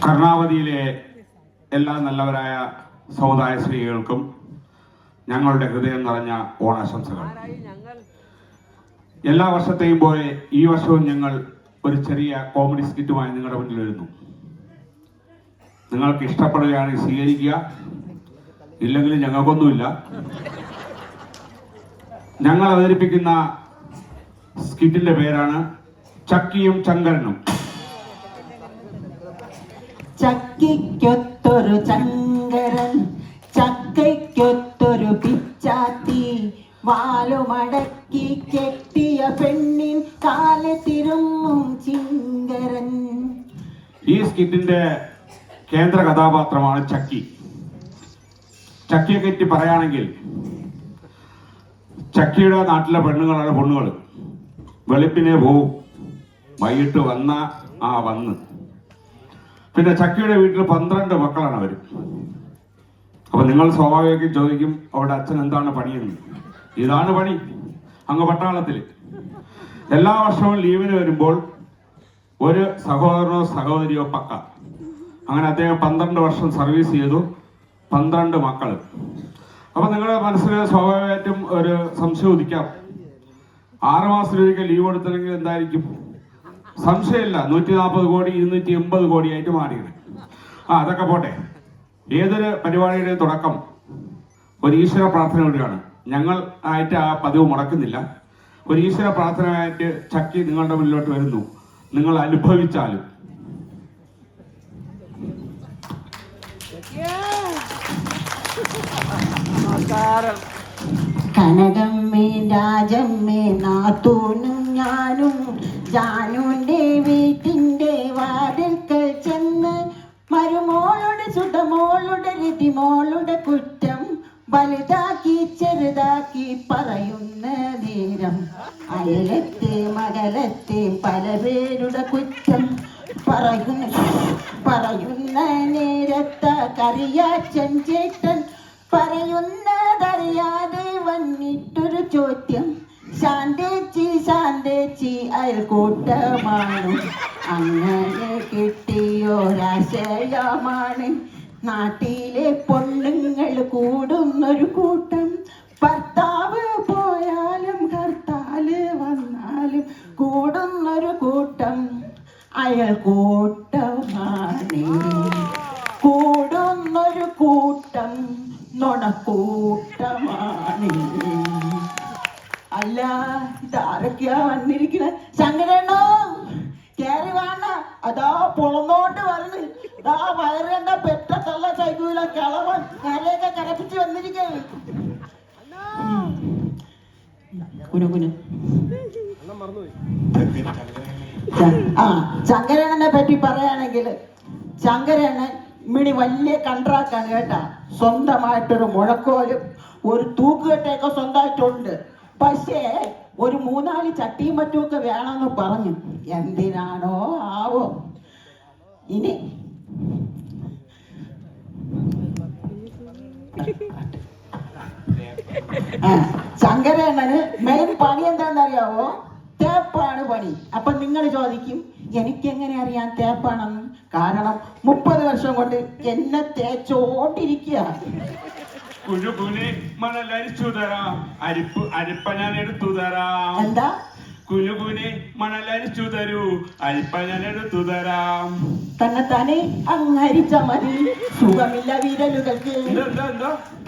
കർണാവതിയിലെ എല്ലാ നല്ലവരായ സമുദായ സ്ത്രീകൾക്കും ഞങ്ങളുടെ ഹൃദയം നിറഞ്ഞ ഓണാശംസകൾ. എല്ലാ വർഷത്തെയും പോലെ ഈ വർഷവും ഞങ്ങൾ ഒരു ചെറിയ കോമഡി സ്കിറ്റുമായി നിങ്ങളുടെ മുന്നിൽ വരുന്നു. നിങ്ങൾക്ക് ഇഷ്ടപ്പെടുകയാണെങ്കിൽ സ്വീകരിക്കുക, ഇല്ലെങ്കിൽ ഞങ്ങൾക്കൊന്നുമില്ല. ഞങ്ങൾ അവതരിപ്പിക്കുന്ന സ്കിറ്റിന്റെ പേരാണ് ചക്കിയും ചങ്കരനും. ചക്കിക്കൊത്തൊരു ചങ്കരൻ, ചക്കയ്ക്കൊത്തൊരു പിച്ചാത്തി, വാലുമടക്കി കെട്ടിയ പെണ്ണിൻ കാലത്തിരുമ്മും ചിങ്കരൻ. ഈ സ്കിറ്റിന്റെ കേന്ദ്ര കഥാപാത്രമാണ് ചക്കി. ചക്കിയെ പറ്റി പറയുകയാണെങ്കിൽ, ചക്കിയുടെ നാട്ടിലെ പെണ്ണുങ്ങളാണ് പൊണ്ണുകൾ. വെളുപ്പിനെ പോവും, വൈകിട്ട് വന്ന് പിന്നെ ചക്കിയുടെ വീട്ടിൽ 12 മക്കളാണ് അവർ. അപ്പൊ നിങ്ങൾ സ്വാഭാവികമായിട്ടും ചോദിക്കും, അവിടെ അച്ഛൻ എന്താണ് പണിയെന്ന്. ഇതാണ് പണി. അങ്ങ് പട്ടാളത്തിൽ എല്ലാ വർഷവും ലീവിന് വരുമ്പോൾ ഒരു സഹോദരനോ സഹോദരിയോ പക്ക. അങ്ങനെ അദ്ദേഹം 12 വർഷം സർവീസ് ചെയ്തു, 12 മക്കൾ. അപ്പൊ നിങ്ങളുടെ മനസ്സിൽ സ്വാഭാവികമായിട്ടും ഒരു സംശയം ഉദിക്കാം, 6 മാസത്തിലൊരിക്കൽ ലീവ് എടുത്തില്ലെങ്കിൽ എന്തായിരിക്കും? സംശയമില്ല, 140 കോടി 280 കോടിയായിട്ട് മാറിയത്. അതൊക്കെ പോട്ടെ. ഏതൊരു പരിപാടിയുടെ തുടക്കം ഒരു ഈശ്വര പ്രാർത്ഥനയോടെയാണ്. ഞങ്ങൾ ആയിട്ട് ആ പതിവ് മുടക്കുന്നില്ല. ഒരു ഈശ്വര പ്രാർത്ഥനയായിട്ട് ചക്കി നിങ്ങളുടെ മുന്നിലോട്ട് വരുന്നു. നിങ്ങൾ അനുഭവിച്ചാലും. കനകമ്മേ രാജമ്മേ നാത്തൂനും ഞാനും ജാനുന്റെ വീട്ടിന്റെ വാതിൽക്കൽ ചെന്ന് മരുമോളുടെ സുതമോളുടെ രതിമോളുടെ കുറ്റം വലുതാക്കി ചെറുതാക്കി പറയുന്ന നേരം, അയലത്തെ മകലത്തെ പല പേരുടെ കുറ്റം പറയുന്ന നേരത്ത കറിയാച്ചൻ ചേട്ടൻ പറയുന്നതറിയാതെ വന്നിട്ടൊരു ചോദ്യം, ശാന്തേച്ചി അയൽക്കൂട്ടമാണ്. അങ്ങനെ കിട്ടിയൊരാശയമാണ് നാട്ടിലെ പൊണ്ണുങ്ങൾ കൂടുന്നൊരു കൂട്ടം. ഭർത്താവ് പോയാലും ഹർത്താല് വന്നാലും കൂടുന്നൊരു കൂട്ടം അയൽക്കൂട്ടമാണ്. കൂടുന്നൊരു കൂട്ടം നുണക്കൂട്ടമാണ്. അല്ല, ഇതാരൊക്കെയാ വന്നിരിക്കണ? ശങ്കരണ്ണോ കേറി വേണ്ട, അതാ പൊളന്നോണ്ട് വന്ന് ഇതാ വയറേണ്ട പെറ്റ തള്ള സൈക്കിള കളവൻ കരയൊക്കെ കരപ്പിച്ച് വന്നിരിക്കുന്നു. ശങ്കരണ്ണനെ പറ്റി പറയുകയാണെങ്കിൽ, ശങ്കരണ്ണൻ മിണി വലിയ കൺട്രാക്റ്റാണ് കേട്ടാ. സ്വന്തമായിട്ടൊരു മുഴക്കോലും ഒരു തൂക്കുകെട്ടൊക്കെ സ്വന്തമായിട്ടുണ്ട്. പക്ഷേ ഒരു 3-4 ചട്ടിയും മറ്റുമൊക്കെ വേണമെന്ന് പറഞ്ഞു. എന്തിനാണോ ആവോ. ഇനി ശങ്കരണ്ണന് മെയിൻ പണി എന്താണെന്നറിയാവോ? തേപ്പാണ് പണി. അപ്പൊ നിങ്ങൾ ചോദിക്കും, എനിക്കെങ്ങനെ അറിയാൻ തേപ്പാണെന്ന്? കാരണം 30 വർഷം കൊണ്ട് എന്നെ തേച്ചോണ്ടിരിക്കുക. മണലരിച്ചു തരാം, അരിപ്പ ഞാൻ എടുത്തു തരാം. എന്താ? കുനുകുനെ മണലരിച്ചു തരൂ, അരിപ്പ ഞാൻ എടുത്തു തരാം. തന്നെത്താനെ അങ്ങരിച്ച മതി, സുഖമില്ല വിരലുകൾക്ക്.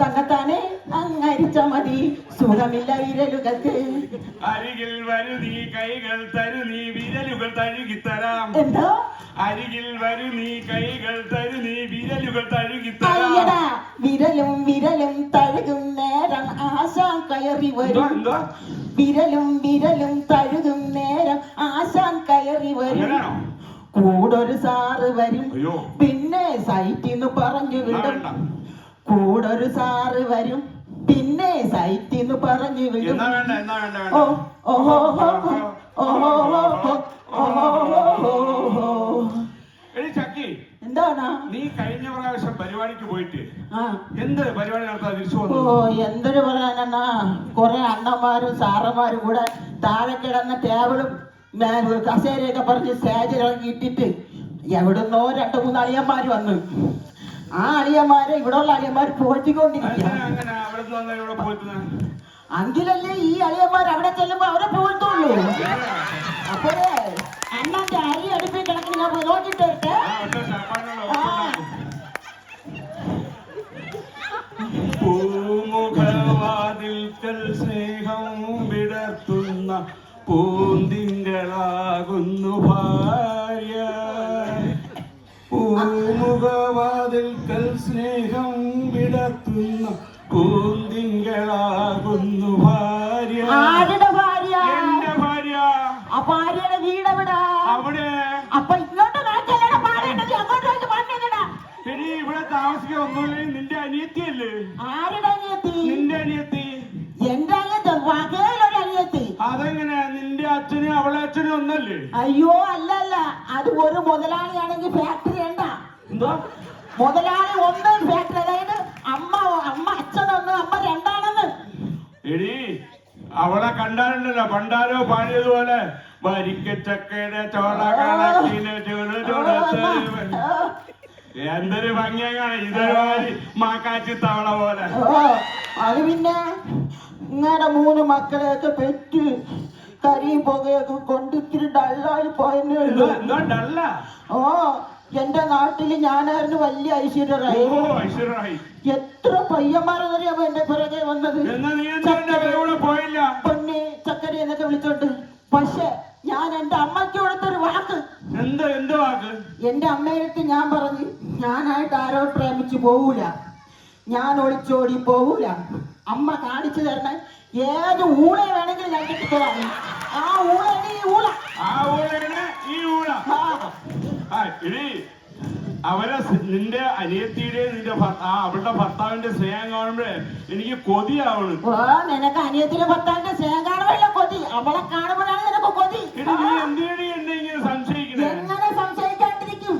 തന്നെത്താനെ അങ്ങരിച്ച മതി, സുഖമില്ല വിരലുകൾക്ക്. അരികിൽ വരൂ നീ, കൈകൾ തരൂ നീ, വിരലുകൾ തഴുകിത്തരാം. എന്താ? അരികിൽ വരൂ നീ, കൈകൾ തരൂ നീ, വിരലുകൾ തഴുകിത്തരാം. വിരലും തഴുകും നേരം ആശ കയറി വരും. വിരലും തഴുകും നേരം ആശാൻ കയറി വരും. കൂടൊരു സാറ് വരും, പിന്നെ സൈറ്റിന്ന് പറഞ്ഞു വിടും. കൂടൊരു സാറ് വരും, പിന്നെ സൈറ്റിന്ന് പറഞ്ഞു വിടും. എന്താണ്? നീ കഴിഞ്ഞ പ്രാവശ്യം പരിപാടിക്ക് പോയിട്ട് എന്ത് പരിപാടി നടത്താൻ തിരിച്ചു വന്നു? എന്തൊരു പറയാനാ, കുറെ അണ്ണന്മാരും സാറന്മാരും കൂടെ താഴെ കിടന്ന ടേബിളും കസേരയൊക്കെ പറഞ്ഞ് സ്റ്റേജിൽ ഇറങ്ങി ഇട്ടിട്ട് എവിടുന്നോ 2-3 അളിയന്മാര് വന്നു. ആ അളിയന്മാരെ ഇവിടെ ഉള്ള അളിയന്മാർ പോറ്റിക്കൊണ്ടിരിക്കുക. അങ്കിലല്ലേ ഈ അളിയന്മാർ അവിടെ ചെല്ലുമ്പോ അവരെ പോയിട്ടുള്ളൂ. അപ്പോഴേ അണ്ണന്റെ അരി അടുപ്പിൽ കിടക്കുന്ന ഞാൻ പോയി നോക്കിട്ട് വരട്ടെ. പൂമുഖവാതിൽക്കൽ സ്നേഹം വിടർത്തുന്ന പൂന്തിങ്കളാകുന്നു ഭാര്യ. പൂമുഖവാതിൽക്കൽ സ്നേഹം വിടർത്തുന്ന പൂന്തിങ്കളാകുന്നു ഭാര്യ. ആരുടെ ഭാര്യ? എന്റെ ഭാര്യ. ആ ഭാര്യയുടെ വീട് എവിടാ? അവിടെ. അപ്പൊ ഇങ്ങോട്ട് നോക്കല്ലടാ പാടേണ്ടത്, അങ്ങോട്ട് പാടേണ്ടടാ. എടി ഇവിടെ താമസിക്കാൻ ഒന്നുമില്ല. നിന്റെ അനിയത്തിയല്ലേ? ആരുടെ അനിയത്തി? നിന്റെ അനിയത്തി. എന്റെ അനിയത്തി വകയിലൊരു അനിയത്തി. അതെങ്ങനെ? നിന്റെ അച്ഛനും അവളെ അച്ഛനും ഒന്നല്ലേ? അയ്യോ അല്ലല്ല, അത് ഒരു മുതലാളിയാണെങ്കിൽ ഫാക്ടറി ഉണ്ടാ. എന്തോ മുതലാളി ഒന്ന് ഫാക്ടറി, അതായത് അമ്മ അച്ഛനൊന്ന് അമ്മ രണ്ടാണെന്ന്. എടി അവളെ കണ്ടാലുണ്ടല്ലോ പണ്ടാരോ പാടിയതുപോലെ വരിക്കച്ചക്കയുടെ ചോള കണക്കിന് എന്തൊരു ഭംഗിയാണ്. ഇതൊരു മാക്കാച്ചി തവള പോലെ. അത് പിന്നെ ഇങ്ങനെ 3 മക്കളെയൊക്കെ പെറ്റ് കരിയും പുകയൊക്കെ കൊണ്ട് ഇത്തിരി ഡള്ളായി പോയെന്നേ ഉള്ളൂ. ഓ എന്റെ നാട്ടില് ഞാനായിരുന്നു വലിയ ഐശ്വര്യറായി. എത്ര പയ്യന്മാരെന്നറിയാമോ എന്റെ പിറകെ വന്നത്. പൊന്നി ചക്കരി എന്നൊക്കെ വിളിച്ചോണ്ട്. പക്ഷെ ഞാൻ എന്റെ അമ്മയ്ക്ക് കൊടുത്തൊരു വാക്ക്. എന്ത് വാക്ക്? എന്റെ അമ്മയടുത്ത് ഞാൻ പറഞ്ഞു, ഞാനായിട്ട് ആരോ പ്രേമിച്ചു പോവൂല, ഞാൻ ഒളിച്ചോടി പോവൂല. അമ്മ കാണിച്ചു തരണ ഏത് ഊളെ വേണമെങ്കിലും ഞാൻ കിട്ടിക്കോളാം. ആ ഊളയാണ് ഈ ഊള. അവരെ നിന്റെ അനിയത്തിയുടെ അവളുടെ ഭർത്താവിന്റെ സ്നേഹം കാണുമ്പോഴേ എനിക്ക് കൊതിയാവണം. നിനക്ക് അനിയത്തിന്റെ ഭർത്താവിന്റെ സ്നേഹം കാണുമ്പോഴല്ല കൊതി, അവളെ കാണുമ്പോഴാണ് നിനക്ക് കൊതി. എങ്ങനെ സംശയിക്കാണ്ടിരിക്കും?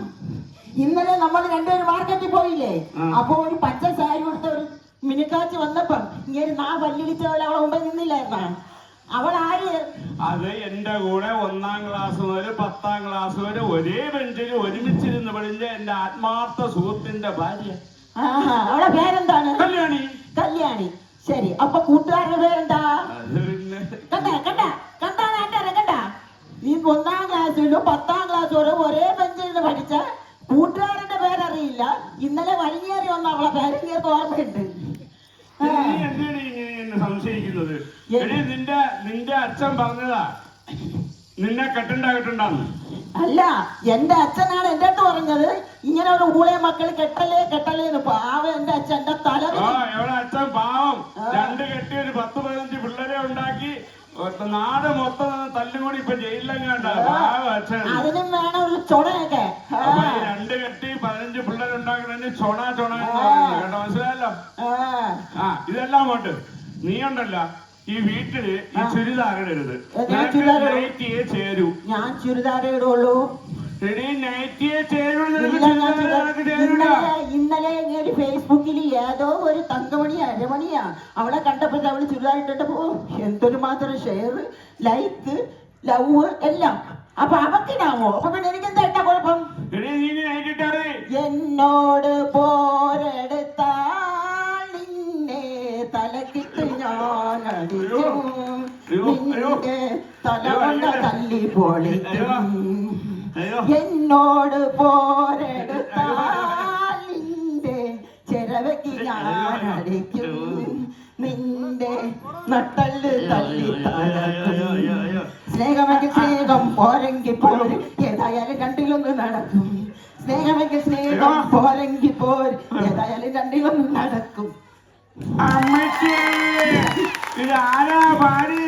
ഇന്നലെ നമ്മൾ രണ്ടുപേരും മാർക്കറ്റിൽ പോയില്ലേ? അപ്പൊ ഒരു പച്ച സാരി കൊടുത്ത ഒരു മിനിക്കാച്ച് വന്നപ്പം ഇങ്ങനെ വല്ലിടിച്ച പോലെ അവളെ മുമ്പേ നിന്നില്ലായിരുന്ന അവൾ ആര്? അത് എന്റെ കൂടെ 1ാം ക്ലാസ് മുതൽ 10ാം ക്ലാസ് വരെ ഒരേ ബെഞ്ചിൽ ഒരുമിച്ചിരുന്ന് പഠിച്ച എന്റെ ആത്മാർത്ഥ സുഹൃത്തിന്റെ ഭാര്യ. അവളെ പേരെന്താണ്? കല്യാണി. കല്യാണി. ശരി, അപ്പൊ കൂട്ടുകാരുടെ പേരെന്താ? കണ്ട നീ 1ാം ക്ലാസ്സിലും 10ാം ക്ലാസ് വരെ ഒരേ ബെഞ്ചിൽ പഠിച്ച കൂട്ടുകാരന്റെ പേരറിയില്ല. ഇന്നലെ വലിഞ്ഞേറി വന്ന അവളെ പേരെങ്കിയൊക്കെ ഓർമ്മയുണ്ട്. സംശയിക്കുന്നത് നിന്റെ അച്ഛൻ പറഞ്ഞതാ നിന്നെ കെട്ടുണ്ടാന്ന്. അല്ല, എന്റെ അച്ഛനാണ് എന്റെ അടുത്ത് പറഞ്ഞത് ഇങ്ങനെ ഒരു ഊളെ മക്കള് കെട്ടലേന്ന്. പാവം എന്റെ അച്ഛൻ, എന്റെ തല. എവിടെ അച്ഛൻ പാവം 2 കെട്ടി ഒരു 10-15 പിള്ളേരെ ഉണ്ടാക്കി നാട് മൊത്തം തല്ലുകൂടി ഇപ്പൊ ജയിലിലെങ്ങാണ്ട. അതിനും വേണം ഒരു ചൊണയൊക്കെ. 2 കെട്ടി 15 പിള്ളേരുണ്ടാക്കണ ചൊണ കേട്ടോ, മനസ്സിലായല്ലോ? ഇതെല്ലാം കൊണ്ട് നീ ഉണ്ടല്ലോ ഈ വീട്ടില് ഈ ചുരിദാറിടരുത്. ചേരൂ. ഞാൻ ചുരിദാർ ഇടുള്ളൂ. ഇന്നലെ ഫേസ്ബുക്കിൽ ഏതോ ഒരു തങ്കമണിയാ അരമണിയാ അവളെ കണ്ടപ്പോഴത്തെ അവള് ചുരിദാർ ഇട്ടിട്ട് എന്തൊരു മാത്രം ഷെയർ, ലൈക്ക്, ലവ് എല്ലാം. അപ്പൊ അവക്കിനാമോ? അപ്പൊ പിന്നെ എനിക്ക് എന്താ ഇട്ടാ കുഴപ്പം? എന്നോട് പോരെടുത്താൽ നിന്നെ തലക്കിട്ട് ഞാൻ അടിക്കും, നിന്റെ തലകൊണ്ട തല്ലി പൊളിക്കും. എന്നോട് പോരെടുത്താൽ നിന്റെ ചെരവയ്ക്ക് ഞാൻ അടിക്കും, നിന്റെ നട്ടല് തല്ലി തളർക്കും. സ്നേഹമെങ്കിൽ സ്നേഹം, പോരെങ്കിൽ പോര്, ഏതായാലും രണ്ടിലൊന്ന് നടക്കും. സ്നേഹമെങ്കിൽ സ്നേഹം, പോരെങ്കിൽ പോര്, ഏതായാലും രണ്ടിലൊന്ന് നടക്കും. ഇത് ആരാ പാടി